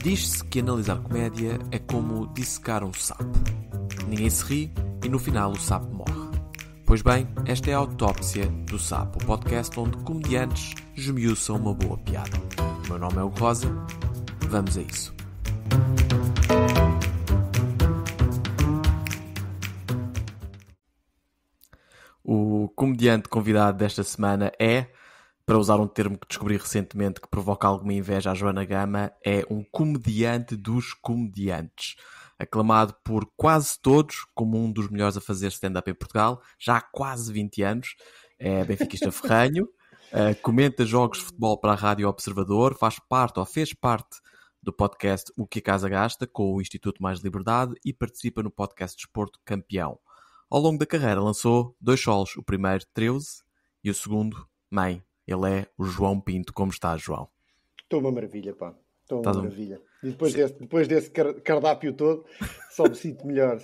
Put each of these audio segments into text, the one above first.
Diz-se que analisar comédia é como dissecar um sapo. Ninguém se ri e no final o sapo morre. Pois bem, esta é a Autópsia do Sapo, o podcast onde comediantes esmiuçam uma boa piada. O meu nome é Hugo Rosa, vamos a isso. O comediante convidado desta semana é, para usar um termo que descobri recentemente que provoca alguma inveja à Joana Gama, é um comediante dos comediantes. Aclamado por quase todos como um dos melhores a fazer stand-up em Portugal, já há quase 20 anos. É benfiquista ferranho, comenta jogos de futebol para a Rádio Observador, faz parte ou fez parte do podcast O que a Casa Gasta, com o Instituto Mais Liberdade, e participa no podcast Desporto Campeão. Ao longo da carreira lançou 2 solos, o primeiro 13 e o segundo Mãe. Ele é o João Pinto. Como está, João? Estou uma maravilha, pá. Estou uma maravilha. E depois desse cardápio todo, só me sinto melhor.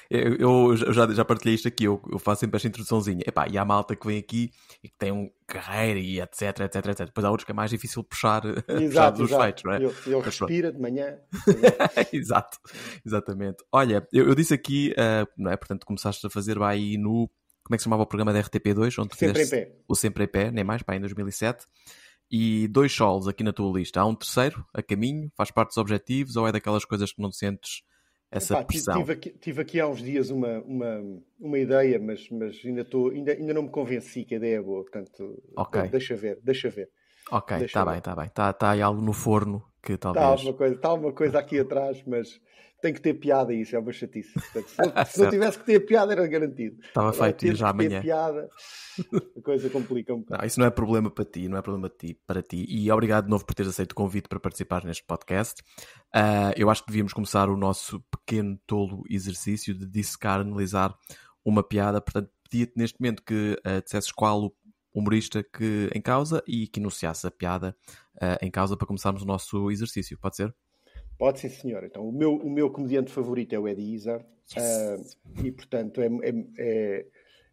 Eu já partilhei isto aqui, eu faço sempre esta introduçãozinha. Epá, e há malta que vem aqui e que tem um carreira e etc. Depois há outros que é mais difícil puxar dos feitos, não é? Ele respira de manhã. Exatamente. Olha, eu disse aqui, não é? Portanto, começaste a fazer aí no... Como é que se chamava o programa da RTP2? Onde Sempre em Pé. O Sempre em Pé, nem mais, pá, em 2007. E 2 solos aqui na tua lista. Há um terceiro, a caminho, faz parte dos objetivos, ou é daquelas coisas que não sentes essa pressão? Tive aqui há uns dias uma ideia, mas ainda não me convenci que a ideia é boa. Portanto, okay. Deixa ver. Ok, está bem. Está aí algo no forno que talvez... Está alguma coisa aqui atrás, mas... Tem que ter piada, isso é uma chatice. Portanto, se não tivesse que ter piada, era garantido. Estava feito, e já amanhã. Ter piada, a coisa complica um bocado. Não, isso não é problema para ti, para ti. E obrigado de novo por teres aceito o convite para participar neste podcast. Eu acho que devíamos começar o nosso pequeno tolo exercício de dissecar, analisar uma piada. Portanto, pedia-te neste momento que dissesses qual o humorista que em causa e que enunciasse a piada em causa para começarmos o nosso exercício. Pode ser? Pode, sim, senhor. Então, o meu comediante favorito é o Eddie Izzard. Yes. E, portanto,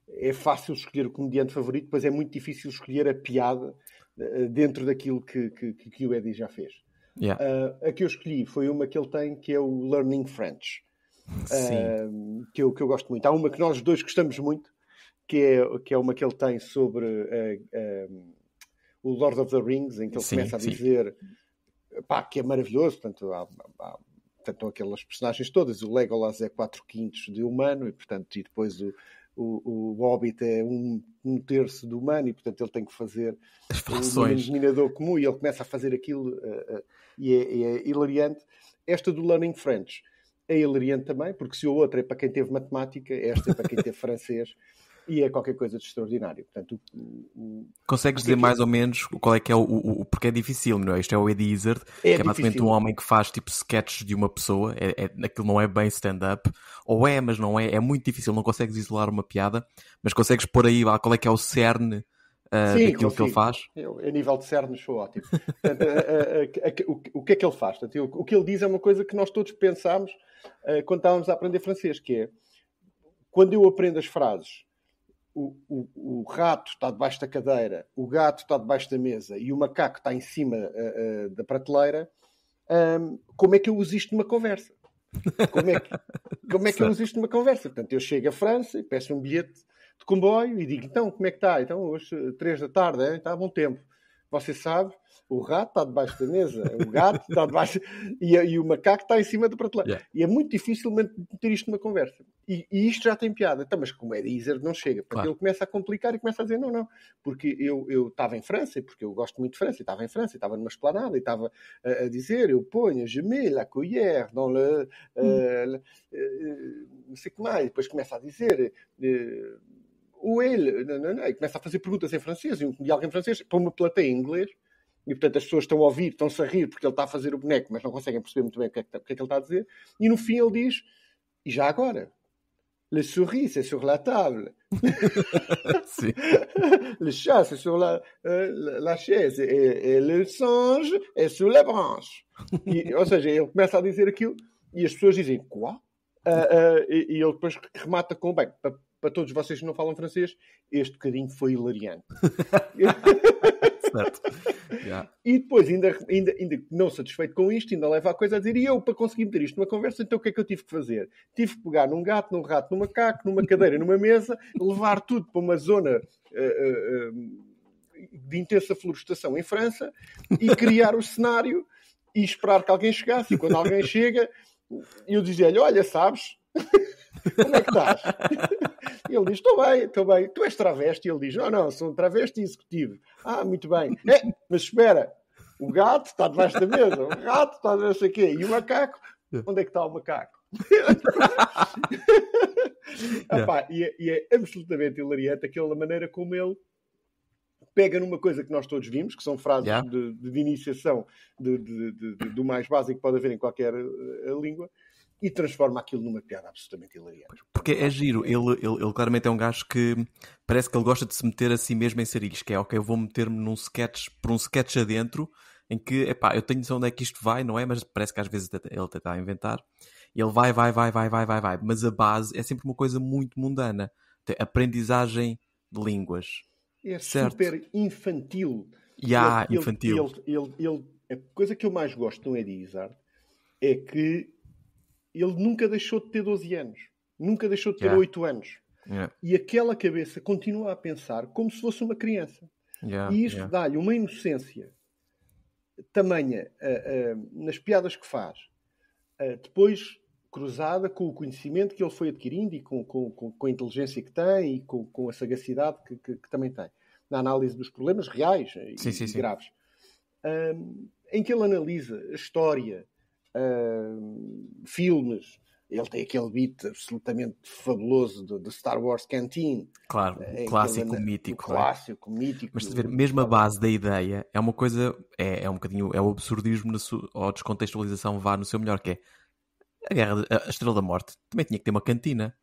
é fácil escolher o comediante favorito, pois é muito difícil escolher a piada dentro daquilo que o Eddie já fez. Yeah. A que eu escolhi foi uma que ele tem, que é o Learning French. Que eu gosto muito. Há uma que nós dois gostamos muito, que é uma que ele tem sobre o Lord of the Rings, em que ele começa a dizer... Pá, que é maravilhoso, portanto, estão aquelas personagens todas, o Legolas é 4/5 de humano, e portanto, e depois o Hobbit é um terço de humano, e portanto ele tem que fazer um denominador comum, e ele começa a fazer aquilo, e é hilariante. Esta do Learning French é hilariante também, porque se a outra é para quem teve matemática, esta é para quem teve francês, e é qualquer coisa de extraordinário. Portanto, consegues dizer mais ou menos qual é que é porque é difícil, não é? Isto é o Eddie Izzard, que é basicamente um homem que faz tipo sketches de uma pessoa. Aquilo não é bem stand-up, ou mas não é. É muito difícil, não consegues isolar uma piada, mas consegues pôr aí qual é que é o cerne daquilo que ele faz. A nível de cerne, sou ótimo. Portanto, o que é que ele faz? Portanto, o que ele diz é uma coisa que nós todos pensámos quando estávamos a aprender francês, que é, quando eu aprendo as frases, o rato está debaixo da cadeira, o gato está debaixo da mesa e o macaco está em cima da prateleira, como é que eu uso isto numa conversa? Como é que eu uso isto numa conversa? Portanto, eu chego à França e peço um bilhete de comboio e digo, então, como é que está? Então, hoje, 3 da tarde, está a bom tempo. Você sabe, o rato está debaixo da mesa, o gato está debaixo... E o macaco está em cima da prateleira. Yeah. E é muito difícil meter isto numa conversa. E isto já tem piada. Então, mas como é dizer, não chega. Portanto, Ele começa a complicar e começa a dizer, não. Porque eu estava em França, porque eu gosto muito de França, estava em França, estava numa esplanada, e estava a dizer, eu ponho, je mets la cuillère dans le... não sei o que mais. Depois começa a dizer... ou ele, e começa a fazer perguntas em francês, e um comediante em francês, para uma plateia em inglês, e portanto as pessoas estão a ouvir, estão-se a rir, porque ele está a fazer o boneco, mas não conseguem perceber muito bem o que é que ele está a dizer, e no fim ele diz, e já agora, le souris c'est sur la table, le chat c'est sur la chaise, et le singe é sur la branche. Ou seja, ele começa a dizer aquilo, e as pessoas dizem, quoi? E ele depois remata com, bem, para todos vocês que não falam francês, este bocadinho foi hilariante. Certo. Yeah. E depois, ainda não satisfeito com isto, ainda leva a coisa a dizer, e eu, para conseguir meter isto numa conversa, então o que é que eu tive que fazer? Tive que pegar num gato, num rato, num macaco, numa cadeira, numa mesa, levar tudo para uma zona de intensa florestação em França e criar o cenário e esperar que alguém chegasse. E quando alguém chega, eu dizia-lhe, olha, sabes, como é que estás? E ele diz, estou bem. Tu és travesti? E ele diz, não, sou um travesti executivo. Ah, muito bem. Mas espera, o gato está debaixo da mesa, o rato está não sei o quê, e o macaco, onde é que está o macaco? Epá, e é absolutamente hilariante aquela maneira como ele pega numa coisa que nós todos vimos, que são frases de iniciação do mais básico que pode haver em qualquer língua, e transforma aquilo numa piada absolutamente hilariante. Porque é giro, ele claramente é um gajo que parece que ele gosta de se meter a si mesmo em sarilhos, que é, ok, eu vou meter-me por um sketch adentro, em que, epá, eu tenho noção onde é que isto vai, não é? Mas parece que às vezes ele até está a inventar, e ele vai, mas a base é sempre uma coisa muito mundana. Tem aprendizagem de línguas. É certo? Super infantil. Infantil. A coisa que eu mais gosto no Eddie Izzard é que ele nunca deixou de ter 12 anos. Nunca deixou de ter 8 anos. E aquela cabeça continua a pensar como se fosse uma criança. E isso dá-lhe uma inocência tamanha nas piadas que faz. Depois, cruzada com o conhecimento que ele foi adquirindo e com a inteligência que tem e com a sagacidade que também tem. Na análise dos problemas reais e graves. Em que ele analisa a história, filmes. Ele tem aquele beat absolutamente fabuloso de Star Wars Canteen. Claro, clássico mítico. Clássico mítico. Mas ver, mesmo a base da ideia é uma coisa, é um bocadinho, é o absurdismo ou a descontextualização vá no seu melhor, que é a Estrela da Morte também tinha que ter uma cantina,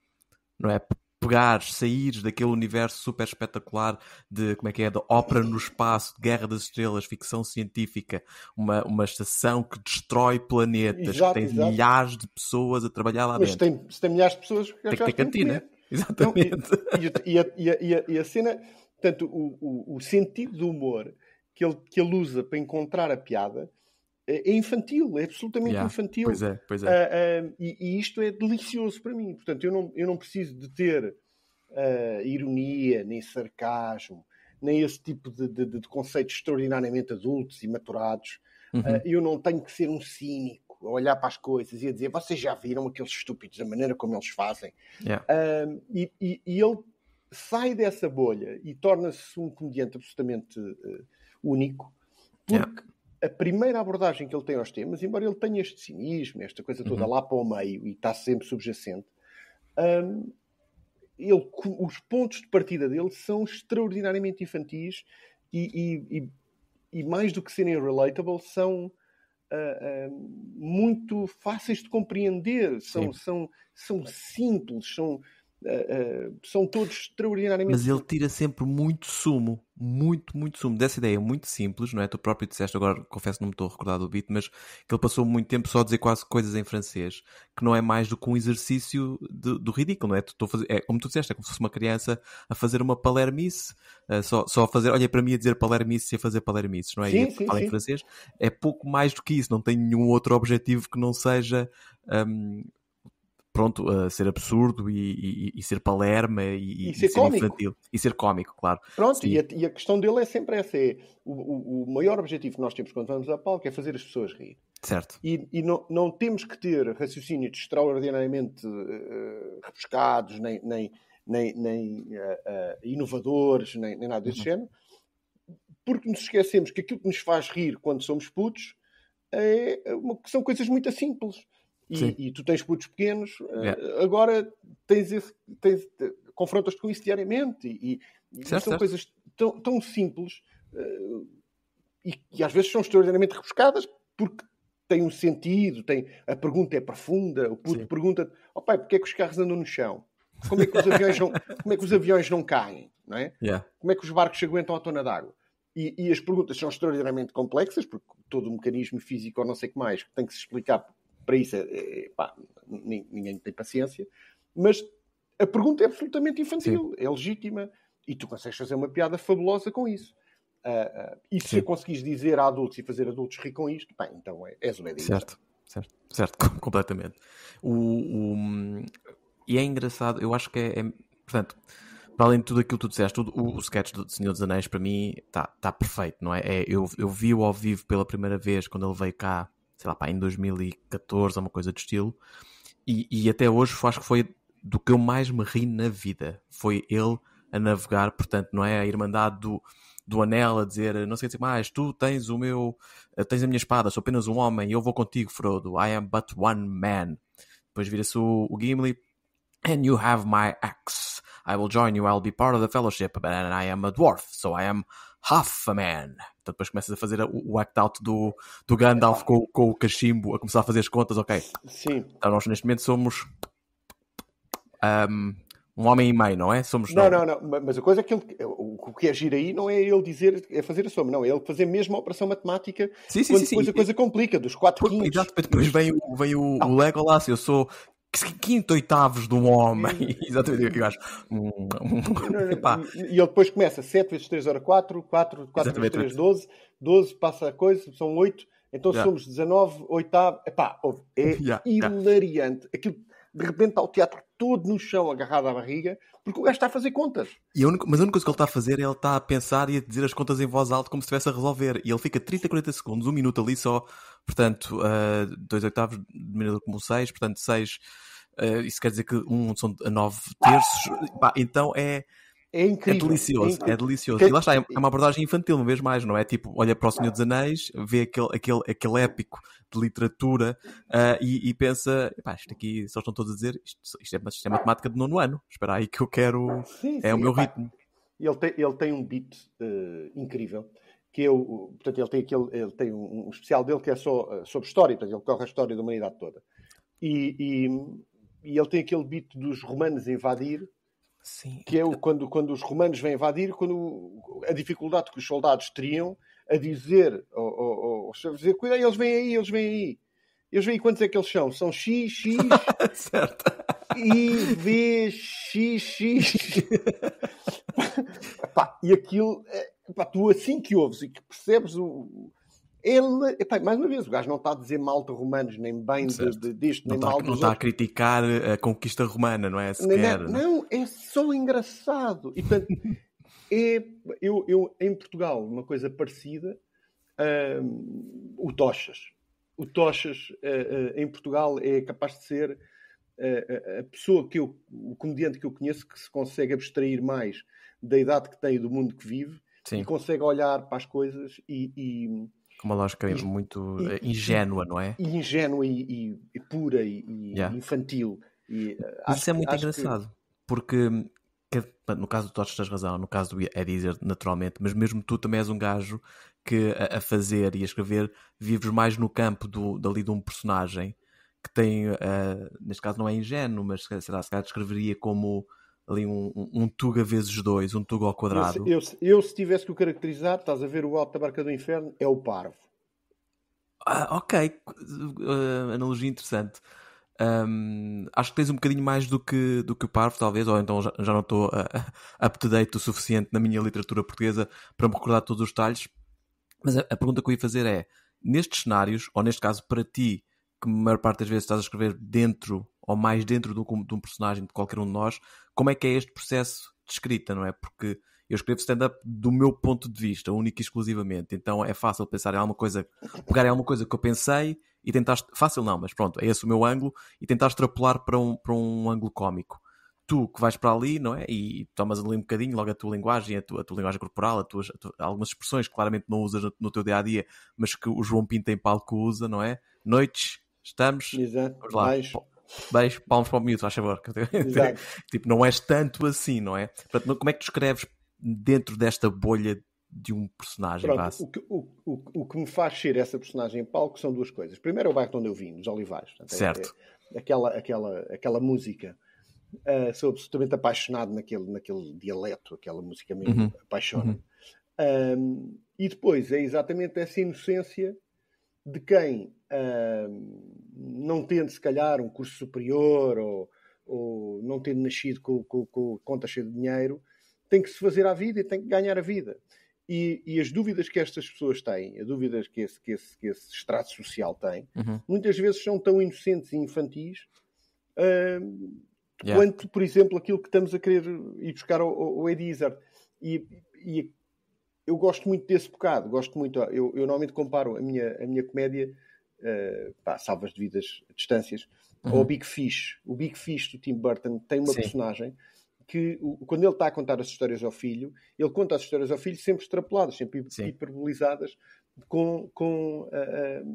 não é? Pegares, saíres daquele universo super espetacular de, como é que é, de ópera no espaço, de Guerra das Estrelas, ficção científica, uma estação que destrói planetas, que tem milhares de pessoas a trabalhar lá dentro. Mas se tem milhares de pessoas, tem que ter cantina. Exatamente. E a cena, portanto, o sentido do humor que ele usa para encontrar a piada é infantil, é absolutamente infantil. Pois é. E isto é delicioso para mim. Portanto, eu não preciso de ter ironia, nem sarcasmo, nem esse tipo de conceitos extraordinariamente adultos e maturados. Eu não tenho que ser um cínico, a olhar para as coisas e a dizer, vocês já viram aqueles estúpidos, a maneira como eles fazem. E ele sai dessa bolha e torna-se um comediante absolutamente único, porque a primeira abordagem que ele tem aos temas, embora ele tenha este cinismo, esta coisa toda lá para o meio e está sempre subjacente, os pontos de partida dele são extraordinariamente infantis e mais do que serem relatable, são muito fáceis de compreender, são simples, são todos extraordinariamente... Mas ele tira sempre muito sumo, muito sumo dessa ideia muito simples, não é? Tu próprio disseste, agora confesso que não me estou a recordar do beat, mas que ele passou muito tempo só a dizer quase coisas em francês, que não é mais do que um exercício do ridículo, não é? É como tu disseste, é como se fosse uma criança a fazer uma palermice, só a fazer, olha para mim a dizer palermice e a fazer palermices, não é? Sim, e fala em francês, é pouco mais do que isso, não tem nenhum outro objetivo que não seja... pronto, a ser absurdo e ser palerma e ser infantil. E ser cómico, claro. Pronto, e a questão dele é sempre essa. O maior objetivo que nós temos quando vamos a palco é fazer as pessoas rir. Certo. E não temos que ter raciocínios extraordinariamente rebuscados, nem inovadores, nem nada desse género, porque nos esquecemos que aquilo que nos faz rir quando somos putos são coisas muito simples. E tu tens putos pequenos, agora confrontas-te com isso diariamente e são coisas tão simples e às vezes são extraordinariamente rebuscadas porque têm um sentido, a pergunta é profunda, o puto pergunta, pai, porque é que os carros andam no chão? Como é que os aviões não caem? Não é? Como é que os barcos se aguentam à tona d'água? E as perguntas são extraordinariamente complexas, porque todo o mecanismo físico ou não sei o que mais tem que se explicar. Para isso, ninguém tem paciência. Mas a pergunta é absolutamente infantil, é legítima. E tu consegues fazer uma piada fabulosa com isso. E se conseguires dizer a adultos e fazer adultos rir com isto, bem, então és o Eddie Izzard. Certo, completamente. E é engraçado, eu acho que portanto, para além de tudo aquilo que tu disseste, o sketch do Senhor dos Anéis, para mim, está perfeito, não é? Eu vi-o ao vivo pela primeira vez quando ele veio cá, sei lá, em 2014, ou uma coisa do estilo, e até hoje acho que foi do que eu mais me ri na vida. Foi ele a navegar, portanto, não é? A Irmandade do Anel a dizer, não sei dizer mais, tu tens tens a minha espada, sou apenas um homem, e eu vou contigo, Frodo. I am but one man. Depois vira-se o Gimli, and you have my axe. I will join you, I'll be part of the fellowship, but I am a dwarf, so I am half a man. Então depois começas a fazer o act-out do Gandalf com o cachimbo, a começar a fazer as contas, ok. Sim. Então nós neste momento somos um homem e meio, não é? Não. Mas a coisa é que o que é giro aí não é ele dizer, é fazer a soma, não. É ele fazer mesmo a operação matemática. Sim. Depois a coisa complica, dos 4 quintos. Exato, depois vem o Legolas, eu sou quinto oitavos de um homem. Exatamente o que eu acho. E ele depois começa 7 vezes 3 ora 4 vezes 3, 12. 12 passa a coisa, são 8. Então somos 19, oitavo. É hilariante. Aquilo, de repente está o teatro todo no chão, agarrado à barriga, porque o gajo está a fazer contas. Mas a única coisa que ele está a fazer é ele está a pensar e a dizer as contas em voz alta como se estivesse a resolver. E ele fica 30, 40 segundos, 1 minuto ali só. Portanto, 2 oitavos diminuído como 6. Portanto, 6. Isso quer dizer que são 9 terços. Então é incrível. É delicioso. E lá está, é uma abordagem infantil, uma vez mais, não é? Tipo, olha para o Senhor dos Anéis, vê aquele épico de literatura e pensa, isto aqui, só estão todos a dizer, isto é matemática de 9º ano. Espera aí que eu quero... Sim, o meu ritmo. Ele tem um beat incrível, que portanto, ele tem um especial dele que é só sobre história, portanto, ele corre a história da humanidade toda. E ele tem aquele beat dos romanos invadir. Sim. Que é quando os romanos vêm invadir, a dificuldade que os soldados teriam a dizer cuidado, eles vêm aí. Eles vêm aí, quantos é que eles são? São X, certo. I, V, X. E aquilo, tu assim que ouves e que percebes ele, mais uma vez, o gajo não está a dizer mal de romanos, nem bem disto, nem mal dos outros. Não está a criticar a conquista romana, não é? Sequer, não, é só engraçado. E, portanto, eu em Portugal, uma coisa parecida, o Tochas. O Tochas, em Portugal, é capaz de ser a pessoa o comediante que eu conheço que se consegue abstrair mais da idade que tem e do mundo que vive. Sim. E consegue olhar para as coisas com uma lógica muito ingênua, não é? Ingênua e pura e infantil. Mas isso é muito engraçado, porque no caso do Tocha tens razão, no caso do Eddie Izzard, naturalmente, mas mesmo tu também és um gajo que a fazer e a escrever vives mais no campo dali de um personagem que tem, neste caso não é ingênuo, mas sei lá, se calhar descreveria como ali um Tuga vezes 2, um Tuga ao quadrado. Eu se tivesse que o caracterizar, estás a ver o Alto da Barca do Inferno, é o parvo. Ok, analogia interessante. Acho que tens um bocadinho mais do que o parvo, talvez, ou então já não estou up-to-date o suficiente na minha literatura portuguesa para me recordar todos os detalhes. Mas a pergunta que eu ia fazer é, nestes cenários, ou neste caso para ti, que a maior parte das vezes estás a escrever dentro ou mais dentro de um personagem de qualquer um de nós, como é que é este processo de escrita, não é? Porque eu escrevo stand-up do meu ponto de vista, único e exclusivamente. Então é fácil pensar em alguma coisa, pegar em alguma coisa que eu pensei e tentar... Fácil não, mas pronto, é esse o meu ângulo e tentar extrapolar para um ângulo cómico. Tu que vais para ali, não é? E tomas ali um bocadinho logo a tua linguagem, a tua linguagem corporal, algumas expressões que claramente não usas no teu dia-a-dia, mas que o João Pinto em palco usa, não é? Noites, estamos... Exato. Vamos lá. Beijo, palmos para o miúdo, faz favor. Tipo, não és tanto assim, não é? Portanto, como é que tu escreves dentro desta bolha de um personagem? Pronto, o que me faz ser essa personagem em palco são duas coisas. Primeiro é o bairro onde eu vim, nos Olivais. Portanto, certo. Aquela música. Sou absolutamente apaixonado naquele dialeto, aquela música mesmo apaixona-me. E depois é exatamente essa inocência de quem, não tendo se calhar um curso superior ou não tendo nascido com conta cheia de dinheiro, tem que se fazer à vida e tem que ganhar a vida. E as dúvidas que estas pessoas têm, as dúvidas que esse extrato social tem, muitas vezes são tão inocentes e infantis quanto, por exemplo, aquilo que estamos a querer ir buscar ao Eddie Izzard. E eu gosto muito desse bocado. Gosto muito. Eu normalmente comparo a minha comédia, salvas devidas distâncias, ao Big Fish. O Big Fish do Tim Burton tem uma personagem que, quando ele está a contar as histórias ao filho, ele conta as histórias ao filho sempre extrapoladas, sempre hiperbolizadas, com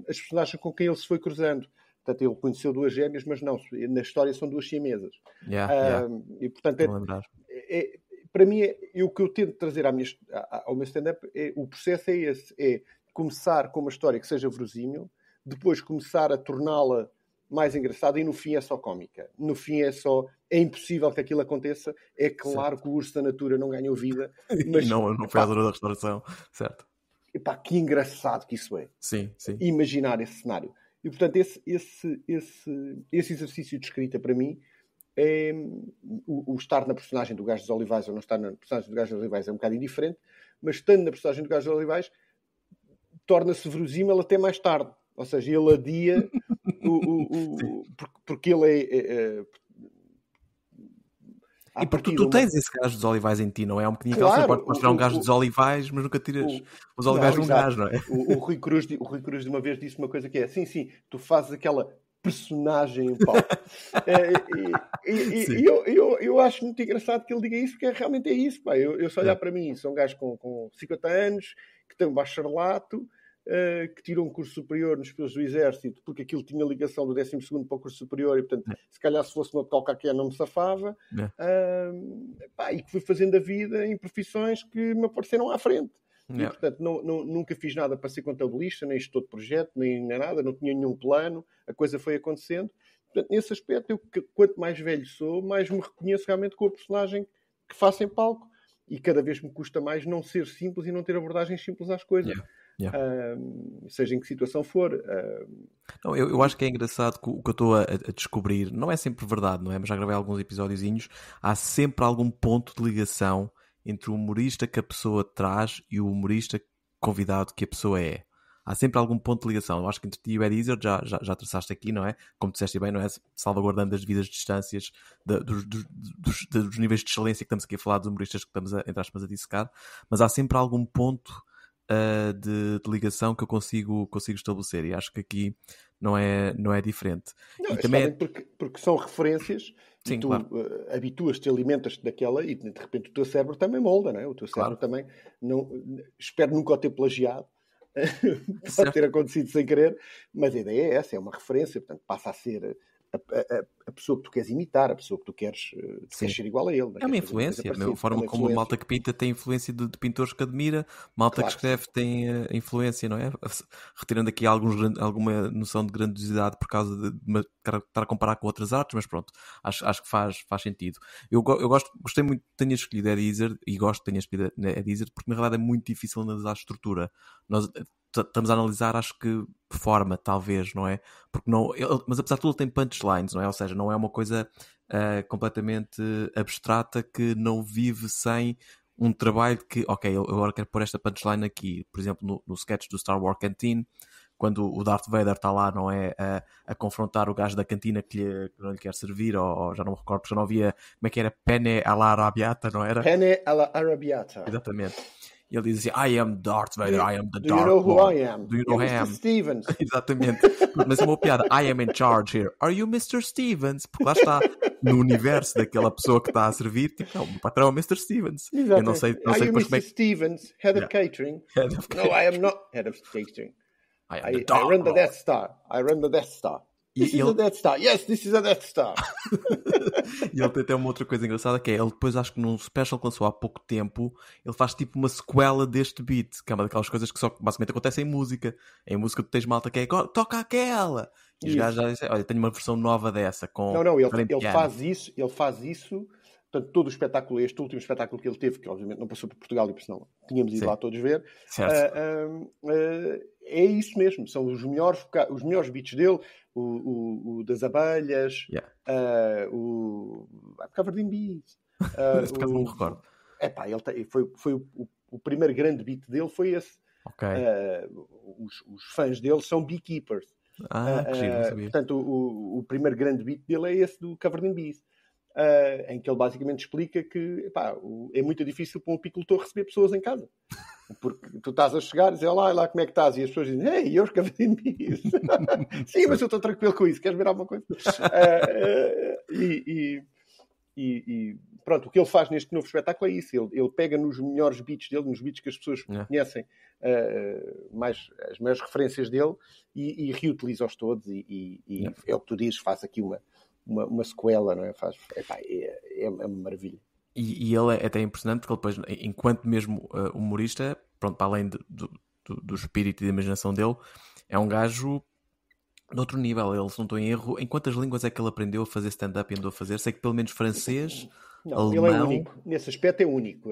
as personagens com quem ele se foi cruzando. Portanto, ele conheceu duas gêmeas, mas não, na história são duas siamesas. E, portanto, para mim, o que eu tento trazer ao meu stand-up, o processo é esse. É começar com uma história que seja verosímil, depois começar a torná-la mais engraçada e no fim é só cómica. No fim é impossível que aquilo aconteça. É claro que o urso da natura não ganhou vida. Mas, e não foi a dor da restauração, certo? Epá, que engraçado que isso é. Sim. Imaginar esse cenário. E, portanto, esse exercício de escrita, para mim, é o estar na personagem do Gajo dos Olivais ou não estar na personagem do Gajo dos Olivais é um bocado indiferente, mas estando na personagem do Gajo dos Olivais torna-se verosímil até mais tarde. Ou seja, ele adia porque ele é e porque tu tens esse Gajo dos Olivais em ti, não é? Um bocadinho claro, aquela pode mostrar um Gajo dos Olivais, mas nunca tiras os olivais de um gajo, não é? O Rui Cruz de uma vez disse uma coisa que é sim, tu fazes aquela personagem em palco. Eu acho muito engraçado que ele diga isso, porque realmente é isso. Pá. Eu só olhar para mim, sou um gajo com 50 anos, que tem um bacharelato, que tirou um curso superior nos pelos do Exército, porque aquilo tinha ligação do 12º para o curso superior, e portanto, se calhar se fosse uma qualquer não me safava, e que fui fazendo a vida em profissões que me apareceram à frente. E, portanto, nunca fiz nada para ser contabilista, nem gestor de projeto, nem nada, não tinha nenhum plano, a coisa foi acontecendo. Portanto, nesse aspecto, quanto mais velho sou, mais me reconheço realmente com a personagem que faço em palco, e cada vez me custa mais não ser simples e não ter abordagens simples às coisas. Seja em que situação for. Não, eu acho que é engraçado que o que eu estou a descobrir não é sempre verdade, não é? Mas já gravei alguns episódiozinhos. Há sempre algum ponto de ligação entre o humorista que a pessoa traz e o humorista convidado que a pessoa é. Há sempre algum ponto de ligação. Eu acho que entre ti e o Eddie Izzard já traçaste aqui, não é? Como disseste bem, não é? Salvaguardando as devidas distâncias dos níveis de excelência que estamos aqui a falar, dos humoristas que estamos, entre aspas, a dissecar. Mas há sempre algum ponto de ligação que eu consigo estabelecer, e acho que aqui não é diferente. Não, e também porque são referências. Sim, e tu habituas-te, alimentas-te daquela e de repente o teu cérebro também molda, não é? O teu cérebro também espero nunca o ter plagiado. Pode ter acontecido sem querer, mas a ideia é essa, é uma referência, portanto passa a ser a pessoa que tu queres imitar, a pessoa que tu queres ser igual a ele. É uma influência, a forma como a malta que pinta tem influência de pintores que admira, malta que escreve tem influência, não é? Retirando aqui alguma noção de grandiosidade por causa de estar a comparar com outras artes, mas pronto, acho que faz sentido. Eu gostei muito de tenhas escolhido Eddie Izzard e gosto de tenhas escolhido Eddie Izzard porque na realidade é muito difícil analisar a estrutura. Nós estamos a analisar, acho que forma, talvez, não é? Porque mas apesar de tudo ele tem punchlines, não é? Ou seja, não é uma coisa completamente abstrata que não vive sem um trabalho que, ok, eu agora quero pôr esta punchline aqui. Por exemplo, no sketch do Star Wars Canteen, quando o Darth Vader está lá, não é? A confrontar o gajo da cantina que não lhe quer servir, ou já não me recordo, porque já não havia, como é que era? Penne alla arrabbiata, não era? Penne alla arrabbiata. Exatamente. E ele diz assim, I am Darth Vader, I am the Darth Lord. Do you know who I am? Do you know who I am? Mr. Stevens. Exatamente. Mas é uma piada. I am in charge here. Are you Mr. Stevens? Porque lá está, no universo daquela pessoa que está a servir, tipo, não, o patrão é o Mr. Stevens. Exatamente. Eu não sei Are you Mr. Stevens, head of catering? No, I am not head of catering. I run the Death Star. I run the Death Star. This is a Death Star. Yes, this is a Death Star. E ele tem até uma outra coisa engraçada que é, ele depois acho que num special que lançou há pouco tempo, ele faz tipo uma sequela deste beat, que é uma daquelas coisas que só basicamente acontecem em música. Em música tu tens malta que é, toca aquela! E os gajos já dizem, olha, tenho uma versão nova dessa. Não, ele faz isso. Portanto, todo o espetáculo, este último espetáculo que ele teve, que obviamente não passou por Portugal e por senão tínhamos ido lá todos ver, é isso mesmo, são os melhores beats dele, o das abelhas, o Covered in Bees. Não me recordo. Ele foi o primeiro grande beat dele foi esse. Ok. Os fãs dele são beekeepers. Que giro, não sabia. Portanto, o primeiro grande beat dele é esse do Covered in Bees. Em que ele basicamente explica que é muito difícil para um apicultor receber pessoas em casa. Porque tu estás a chegar e dizes, olá, como é que estás? E as pessoas dizem, hey, you're covered in bees. Sim, mas eu estou tranquilo com isso. Queres ver alguma coisa? E pronto, o que ele faz neste novo espetáculo é isso. Ele pega nos melhores beats dele, nos beats que as pessoas conhecem, as maiores referências dele, e reutiliza-os todos. É o que tu dizes, faz aqui uma sequela, não é? É uma maravilha. E ele é até impressionante porque ele depois, enquanto mesmo humorista, pronto, para além do espírito e da imaginação dele, é um gajo de outro nível. Ele, se não estou em erro, em quantas línguas é que ele aprendeu a fazer stand-up e andou a fazer? Sei que pelo menos francês, alemão... Ele é único. Nesse aspecto é único.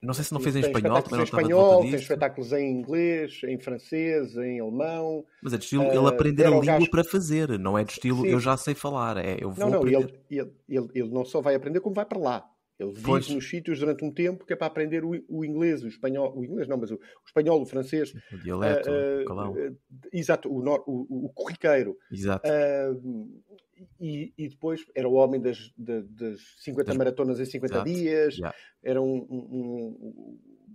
Não sei se não fez em espanhol, também não estava de volta volta disso. Tem disso. espetáculos em inglês, em francês, em alemão. Mas é de estilo ele aprender a língua para fazer, não é de estilo eu já sei falar. Eu vou aprender. Ele não só vai aprender, como vai para lá. Ele vive nos sítios durante um tempo que é para aprender o inglês, o espanhol, o inglês não, mas o espanhol, o francês. O dialeto, o calão. Exato, o corriqueiro. Exato. E depois era o homem das 50 maratonas em 50 dias. Yeah. Era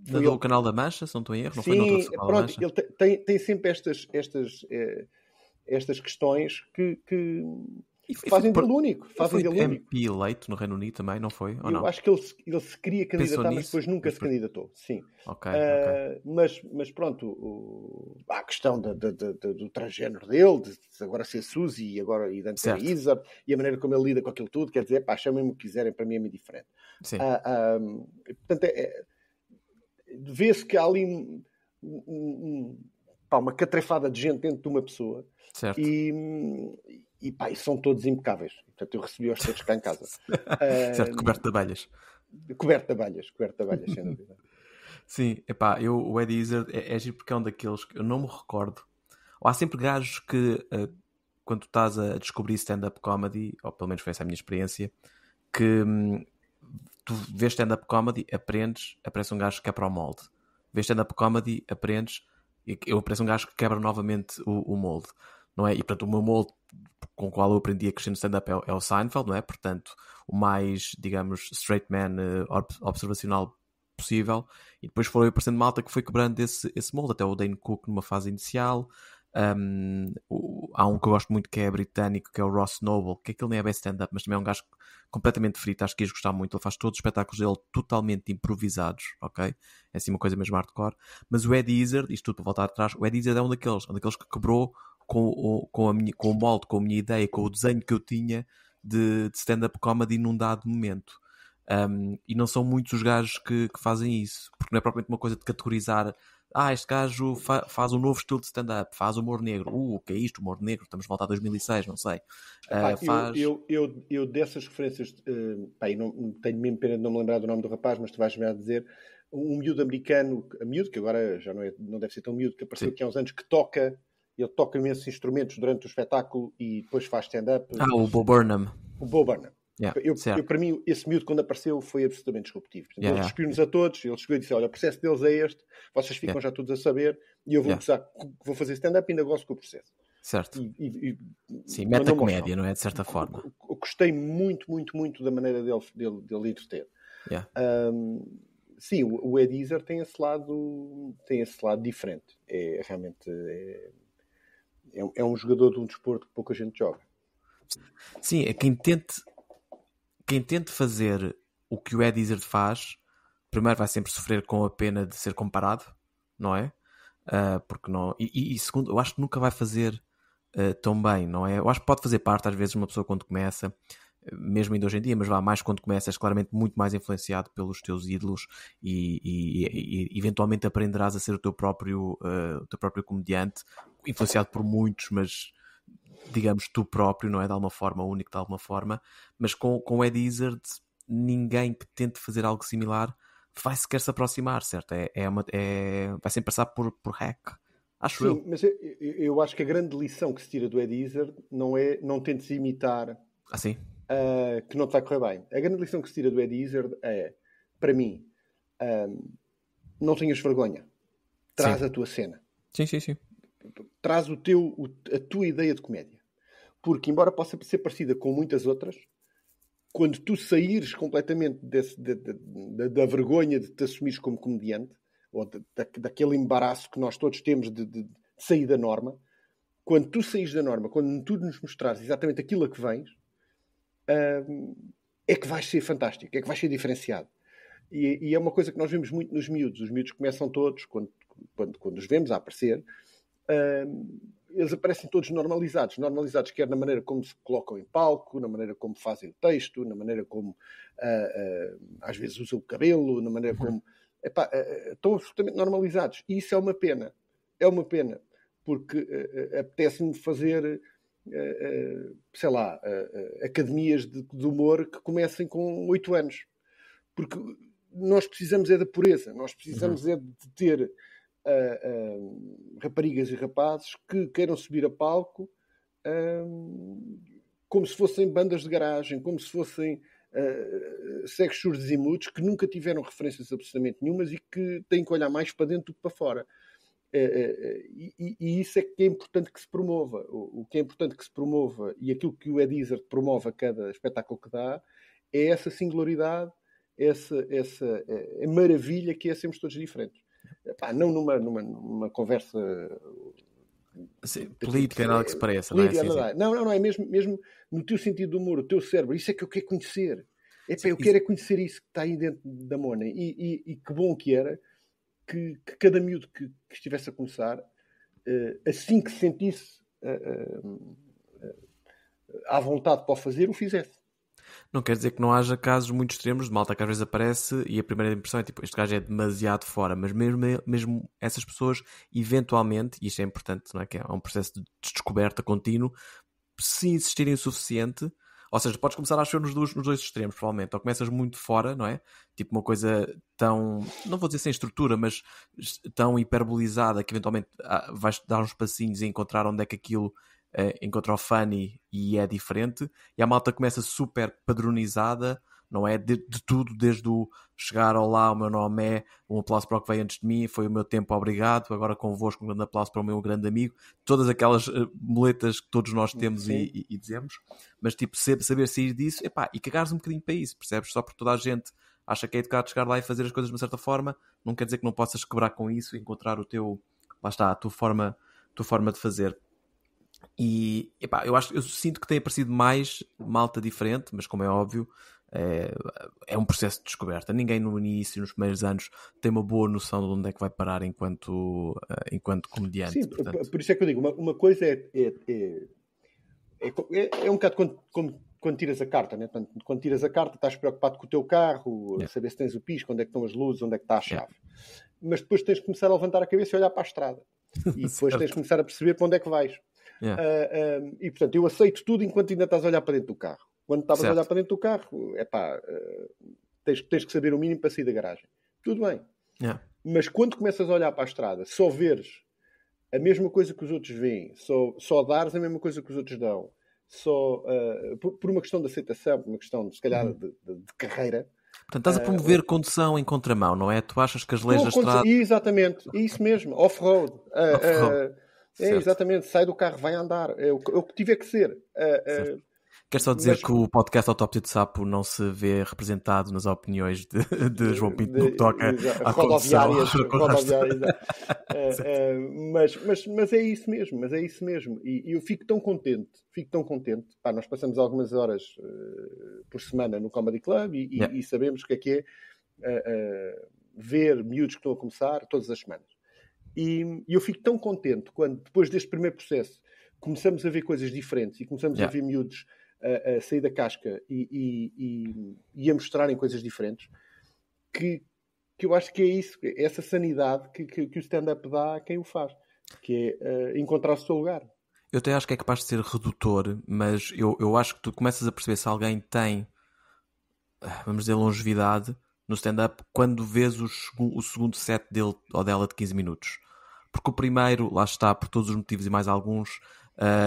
Nadou o Canal da Mancha, se não estou em erro, não foi Sim, Canal pronto, da Mancha. ele tem sempre estas questões que fazem dele único. Fazem dele MP eleito no Reino Unido também, não foi? Ou não? Acho que ele se queria candidatar, mas depois nunca se candidatou. Sim. Ok. Mas pronto, a questão do transgénero dele, de agora ser Suzy e de antes ser Izzard, e a maneira como ele lida com aquilo tudo, quer dizer, chamem-me o que quiserem, para mim é muito diferente. Sim. Portanto, vê-se que há ali uma catrefada de gente dentro de uma pessoa. Certo. E são todos impecáveis. Portanto, eu recebi-os todos cá em casa. Certo, coberto de abelhas. Coberto de abelhas, sem dúvida. Sim, o Eddie Izzard é giro porque é um daqueles que eu não me recordo. Ou há sempre gajos que, quando tu estás a descobrir stand-up comedy, ou pelo menos foi essa a minha experiência, que tu vês stand-up comedy, aprendes, aparece um gajo que quebra o molde. Vês stand-up comedy, aprendes, e aparece um gajo que quebra novamente o molde. Não é? E portanto o meu molde com o qual eu aprendi a crescer no stand-up é o Seinfeld, não é? Portanto, o mais, digamos, straight man observacional possível, e depois foi aparecendo malta que foi quebrando esse molde, até o Dane Cook numa fase inicial. Há um que eu gosto muito que é britânico, que é o Ross Noble, que aquele nem é bem stand-up, mas também é um gajo completamente frito, acho que ias gostar muito. Ele faz todos os espetáculos dele totalmente improvisados, ok? É assim uma coisa mesmo hardcore. Mas o Eddie Izzard, isto tudo para voltar atrás, o Eddie Izzard é um daqueles que quebrou com o molde, com a minha ideia, com o desenho que eu tinha de stand-up comedy num dado momento. E não são muitos os gajos que fazem isso, porque não é propriamente uma coisa de categorizar. Este gajo faz um novo estilo de stand-up, faz humor negro. O que é isto, humor negro? Estamos a voltar a 2006, não sei. Eu dessas referências, não tenho mesmo pena de não me lembrar do nome do rapaz, mas tu vais-me a dizer, um miúdo americano, que agora já não deve ser tão miúdo, que apareceu aqui há uns anos, que ele toca imensos instrumentos durante o espetáculo e depois faz stand-up. O Bo Burnham. O Bo Burnham. Yeah, para mim, esse miúdo, quando apareceu, foi absolutamente disruptivo. Ele despiu-nos a todos, ele chegou e disse: olha, o processo deles é este, vocês ficam já todos a saber, e eu vou fazer stand-up e ainda gosto com o processo. Certo. Sim, meta-comédia, não é? De certa forma. Eu gostei muito, muito, muito da maneira dele entreter. Sim, o Eddie Izzard tem esse lado diferente. Realmente é um jogador de um desporto que pouca gente joga. Sim, é quem tente fazer o que o Eddie Izzard faz, primeiro vai sempre sofrer com a pena de ser comparado, não é? Porque não... E segundo, eu acho que nunca vai fazer tão bem, não é? Eu acho que pode fazer parte, às vezes, uma pessoa quando começa, mesmo ainda hoje em dia, mas mais quando começa, és claramente muito mais influenciado pelos teus ídolos e eventualmente aprenderás a ser o teu próprio comediante, influenciado por muitos, mas digamos tu próprio, não é? De alguma forma, único de alguma forma, mas com o Eddie Izzard, ninguém que tente fazer algo similar vai sequer se aproximar, certo? Vai sempre passar por hack. Acho eu. Sim, mas eu acho que a grande lição que se tira do Eddie Izzard não tentes imitar que não te vai correr bem. A grande lição que se tira do Eddie Izzard é, para mim, não tenhas vergonha. Traz Sim. a tua cena. Sim. Traz a tua ideia de comédia. Porque, embora possa ser parecida com muitas outras, quando tu saíres completamente da vergonha de te assumires como comediante, ou daquele embaraço que nós todos temos de sair da norma, quando tu saís da norma, quando tu nos mostrares exatamente aquilo a que vens, é que vais ser fantástico, é que vais ser diferenciado. E é uma coisa que nós vemos muito nos miúdos. Os miúdos começam todos, quando os vemos a aparecer, eles aparecem todos normalizados. Normalizados quer na maneira como se colocam em palco, na maneira como fazem o texto, na maneira como às vezes usam o cabelo, na maneira como... estão absolutamente normalizados. E isso é uma pena. É uma pena. Porque apetece-me fazer... sei lá, academias de humor que comecem com 8 anos. Porque nós precisamos é da pureza. Nós precisamos é de ter raparigas e rapazes que queiram subir a palco como se fossem bandas de garagem, como se fossem cegos, surdos e mudos, que nunca tiveram referências absolutamente nenhumas e que têm que olhar mais para dentro do que para fora. E isso é que é importante que se promova. O que é importante que se promova, e aquilo que o Ed Izzard promove a cada espetáculo que dá, é essa singularidade, essa maravilha que é sermos todos diferentes. Não numa conversa política, nada que se pareça. Não, é mesmo no teu sentido de humor, o teu cérebro. Isso é que eu quero conhecer. Eu quero é conhecer isso que está aí dentro da Mona. E que bom que era que cada miúdo que estivesse a começar, assim que se sentisse à vontade para o fazer, o fizesse. Não quer dizer que não haja casos muito extremos de malta que às vezes aparece e a primeira impressão é tipo, este gajo é demasiado fora, mas mesmo essas pessoas, eventualmente, e isto é importante, não é? Que é um processo de descoberta contínuo, se insistirem o suficiente, ou seja, podes começar a achar nos dois extremos, provavelmente, ou começas muito fora, não é? Tipo uma coisa tão, não vou dizer sem estrutura, mas tão hiperbolizada que eventualmente vais dar uns passinhos e encontrar onde é que aquilo encontra o funny e é diferente, e a malta começa super padronizada, não é? De tudo, desde o chegar, olá, o meu nome é, um aplauso para o que veio antes de mim, foi o meu tempo, obrigado, agora convosco um grande aplauso para o meu grande amigo, todas aquelas muletas que todos nós temos e dizemos, mas tipo, saber sair disso, e cagares um bocadinho para isso, percebes? Só porque toda a gente acha que é educado chegar lá e fazer as coisas de uma certa forma, não quer dizer que não possas quebrar com isso e encontrar o teu, lá está, a tua forma de fazer. E eu sinto que tem aparecido mais malta diferente, mas como é óbvio, é um processo de descoberta. Ninguém no início, nos primeiros anos, tem uma boa noção de onde é que vai parar enquanto comediante. Sim, portanto. por isso é que eu digo, uma coisa é um bocado quando tiras a carta, né? Portanto, quando tiras a carta estás preocupado com o teu carro, saber se tens o pisco, onde é que estão as luzes, onde é que está a chave. Mas depois tens de começar a levantar a cabeça e olhar para a estrada. E depois tens de começar a perceber para onde é que vais. E portanto, eu aceito tudo enquanto ainda estás a olhar para dentro do carro. Quando estavas a olhar para dentro do carro, tens que saber o mínimo para sair da garagem. Tudo bem. Mas quando começas a olhar para a estrada, só veres a mesma coisa que os outros veem, só dares a mesma coisa que os outros dão, só por uma questão de aceitação, por uma questão, se calhar, de carreira. Portanto, estás a promover condução em contramão, não é? Tu achas que as leis da estrada... Exatamente, isso mesmo, off-road. Exatamente, sai do carro, vai andar. É o que tiver que ser. Quero só dizer que o podcast Autópsia de Sapo não se vê representado nas opiniões de João Pinto no que toca à rodoviárias. Mas é isso mesmo. E eu fico tão contente. Nós passamos algumas horas por semana no Comedy Club e sabemos o que é ver miúdos que estão a começar todas as semanas. E eu fico tão contente quando, depois deste primeiro processo, começamos a ver coisas diferentes e começamos a ver miúdos a sair da casca e a mostrarem coisas diferentes, que eu acho que é isso, essa sanidade que o stand-up dá a quem o faz, que é encontrar o seu lugar. Eu até acho que é capaz de ser redutor, mas eu acho que tu começas a perceber se alguém tem, vamos dizer, longevidade no stand-up quando vês o segundo set dele ou dela de 15 minutos. Porque o primeiro, lá está, por todos os motivos e mais alguns,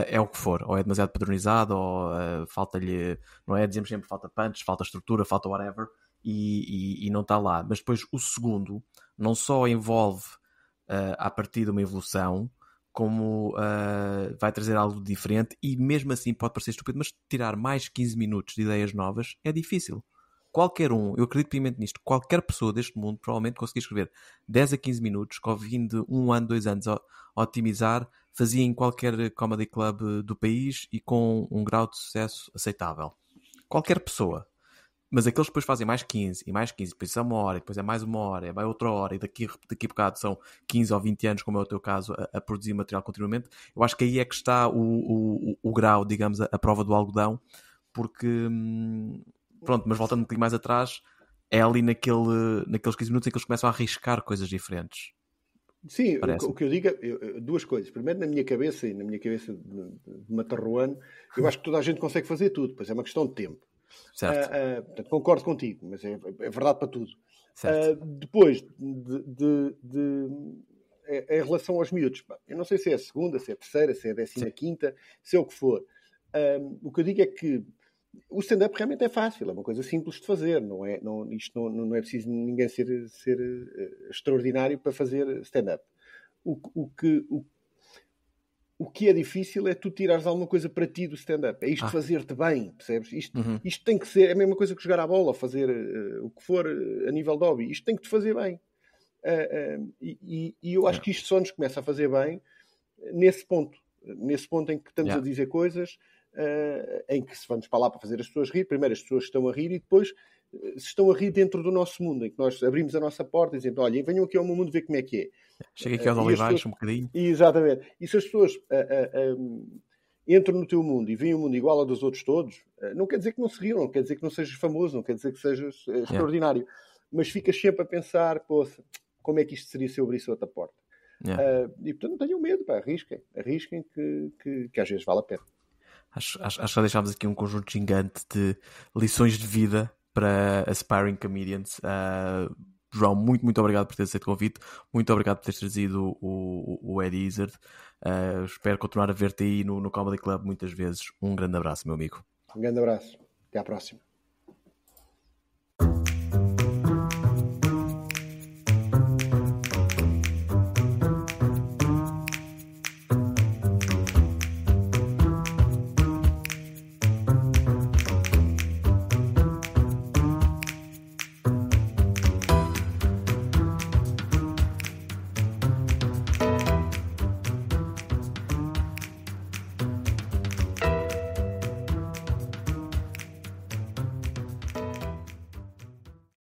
é o que for. Ou é demasiado padronizado, ou falta-lhe, não é? Dizemos sempre falta punch, falta estrutura, falta whatever, e não está lá. Mas depois o segundo não só envolve a partir de uma evolução, como vai trazer algo diferente, e mesmo assim pode parecer estúpido, mas tirar mais 15 minutos de ideias novas é difícil. Qualquer um, eu acredito piamente nisto, qualquer pessoa deste mundo provavelmente conseguia escrever 10 a 15 minutos, que ao fim de 1 ano, 2 anos a otimizar, fazia em qualquer comedy club do país e com um grau de sucesso aceitável. Qualquer pessoa. Mas aqueles que depois fazem mais 15 e mais 15, depois é uma hora, depois é mais uma hora, vai outra hora, e daqui a bocado são 15 ou 20 anos, como é o teu caso, a produzir material continuamente. Eu acho que aí é que está o grau, digamos, a prova do algodão, porque, pronto, mas voltando um bocadinho mais atrás, é ali naqueles 15 minutos em que eles começam a arriscar coisas diferentes. Sim, o que eu digo é duas coisas. Primeiro, na minha cabeça, e na minha cabeça de matarruano, eu acho que toda a gente consegue fazer tudo, pois é uma questão de tempo. Certo. Portanto, concordo contigo, mas é verdade para tudo. Depois, em relação aos miúdos, eu não sei se é a segunda, se é a terceira, se é a 15ª, se é o que for. O que eu digo é que o stand-up realmente é fácil, é uma coisa simples de fazer. Isto não é preciso ninguém ser extraordinário para fazer stand-up. O que é difícil é tu tirares alguma coisa para ti do stand-up. É isto fazer-te bem, percebes? Isto tem que ser... É a mesma coisa que jogar à bola, fazer o que for a nível de hobby. Isto tem que te fazer bem. E eu acho que isto só nos começa a fazer bem nesse ponto. Nesse ponto em que estamos a dizer coisas em que se vamos para lá para fazer as pessoas rir. Primeiro as pessoas estão a rir e depois se estão a rir dentro do nosso mundo, em que nós abrimos a nossa porta e dizemos, olha, venham aqui ao meu mundo ver como é que é. Chega aqui aos olivais um bocadinho. Exatamente. E se as pessoas entram no teu mundo e veem o mundo igual ao dos outros todos, não quer dizer que não se riam, não quer dizer que não sejas famoso, não quer dizer que sejas extraordinário. Mas ficas sempre a pensar, poxa, como é que isto seria se eu abrisse outra porta? E portanto não tenham medo, arrisquem que às vezes vale a pena. Acho que já deixámos aqui um conjunto gigante de lições de vida para aspiring comedians. João, muito obrigado por ter aceito o convite, muito obrigado por teres trazido o Eddie Izzard. Espero continuar a ver-te aí no Comedy Club muitas vezes. Um grande abraço, meu amigo. Um grande abraço, até à próxima.